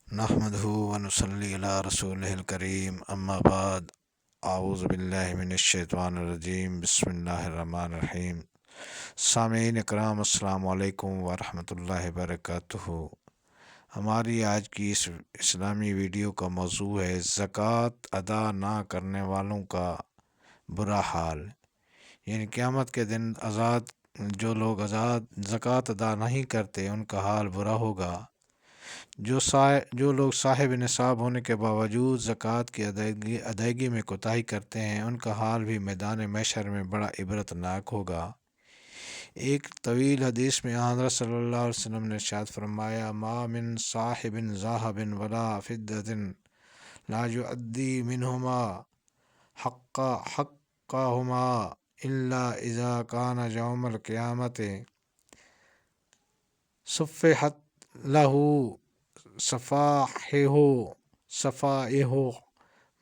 نحمدہ ونصلی علی رسولہ الکریم اما بعد اعوذ باللہ من الشیطان الرجیم بسم اللہ الرحمن الرحیم۔ سامعین اکرام السلام علیکم ورحمۃ اللہ وبرکاتہ۔ ہماری آج کی اس اسلامی ویڈیو کا موضوع ہے زکوٰۃ ادا نہ کرنے والوں کا برا حال، یعنی قیامت کے دن جو لوگ زکوٰۃ ادا نہیں کرتے ان کا حال برا ہوگا۔ جو لوگ صاحب نصاب ہونے کے باوجود زکوٰۃ کی ادائیگی میں کوتاہی کرتے ہیں ان کا حال بھی میدان محشر میں بڑا عبرت ناک ہوگا۔ ایک طویل حدیث میں حضرت صلی اللہ علیہ وسلم نے ارشاد فرمایا، ما من صاحب ذهب ولا فضة لا يؤدي منهما حقهما الا اذا كان يوم القيامة صفحت له صفائح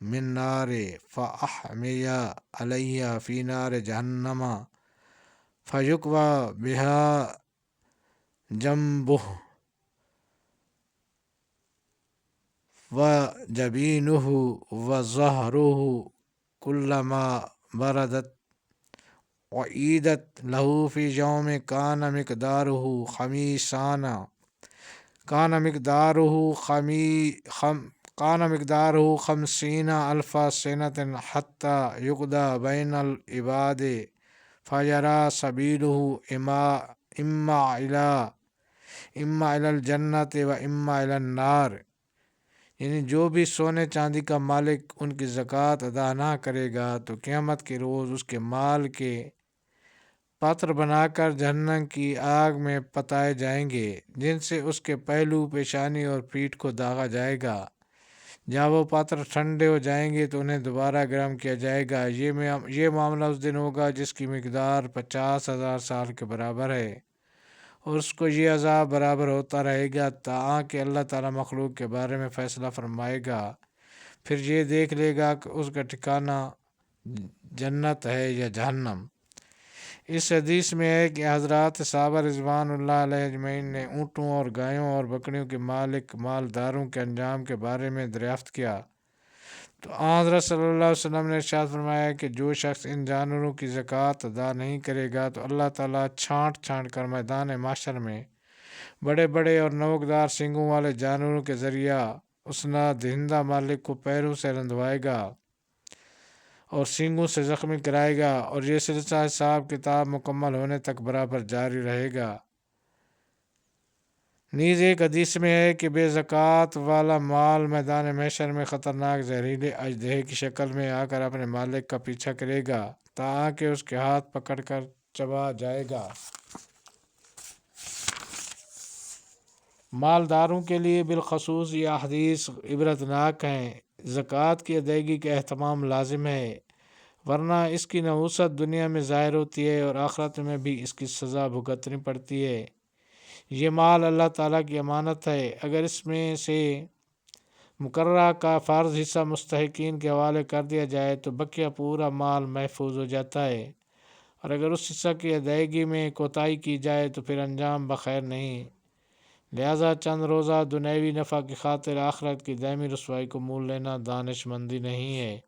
من نار فأحمي عليها في نار جہنم فيكوى بها جنبه وجبينه وظهره كلما بردت وعيدت له في يوم كان مقداره 50,000 سنة حتى يقضى بين العباد فيرى سبيله إما إلى الجنة وإما إلى النار۔ یعنی جو بھی سونے چاندی کا مالک ان کی زکوٰۃ ادا نہ کرے گا تو قیامت کے روز اس کے مال کے پاتر بنا کر جہنم کی آگ میں پتائے جائیں گے، جن سے اس کے پہلو، پیشانی اور پیٹھ کو داغا جائے گا۔ جب وہ پاتر ٹھنڈے ہو جائیں گے تو انہیں دوبارہ گرم کیا جائے گا۔ یہ معاملہ اس دن ہوگا جس کی مقدار 50,000 سال کے برابر ہے، اور اس کو یہ عذاب برابر ہوتا رہے گا تاکہ اللہ تعالیٰ مخلوق کے بارے میں فیصلہ فرمائے گا، پھر یہ دیکھ لے گا کہ اس کا ٹھکانہ جنت ہے یا جہنم۔ اس حدیث میں ہے کہ حضرات صحابہ رضوان اللہ علیہ اجمعین نے اونٹوں اور گایوں اور بکریوں کے مالداروں کے انجام کے بارے میں دریافت کیا تو حضرت صلی اللہ علیہ وسلم نے ارشاد فرمایا کہ جو شخص ان جانوروں کی زکوٰۃ ادا نہیں کرے گا تو اللہ تعالیٰ چھانٹ کر میدان محشر میں بڑے بڑے اور نوکدار سینگوں والے جانوروں کے ذریعہ اس دہندہ مالک کو پیروں سے رندوائے گا اور سینگوں سے زخمی کرائے گا، اور یہ سلسلہ حساب کتاب مکمل ہونے تک برابر جاری رہے گا۔ نیز ایک حدیث میں ہے کہ بے زکوٰۃ والا مال میدان محشر میں خطرناک زہریلے اژدہے کی شکل میں آ کر اپنے مالک کا پیچھا کرے گا تاکہ اس کے ہاتھ پکڑ کر چبا جائے گا۔ مالداروں کے لیے بالخصوص یہ حدیث عبرتناک ہیں۔ زکوٰۃ کی ادائیگی کا اہتمام لازم ہے، ورنہ اس کی نحوست دنیا میں ظاہر ہوتی ہے اور آخرت میں بھی اس کی سزا بھگتنی پڑتی ہے۔ یہ مال اللہ تعالیٰ کی امانت ہے، اگر اس میں سے مقررہ کا فرض حصہ مستحقین کے حوالے کر دیا جائے تو بقیہ پورا مال محفوظ ہو جاتا ہے، اور اگر اس حصہ کی ادائیگی میں کوتاہی کی جائے تو پھر انجام بخیر نہیں۔ لہذا چند روزہ دنیاوی نفع کی خاطر آخرت کی دائمی رسوائی کو مول لینا دانش مندی نہیں ہے۔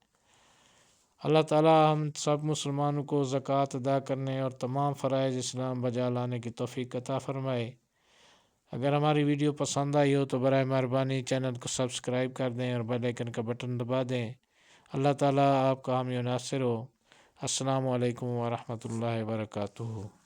اللہ تعالیٰ ہم سب مسلمانوں کو زکوٰۃ ادا کرنے اور تمام فرائض اسلام بجا لانے کی توفیق عطا فرمائے۔ اگر ہماری ویڈیو پسند آئی ہو تو برائے مہربانی چینل کو سبسکرائب کر دیں اور بیل آئیکن کا بٹن دبا دیں۔ اللہ تعالیٰ آپ کا حامی و ناصر ہو۔ السلام علیکم ورحمۃ اللہ وبرکاتہ۔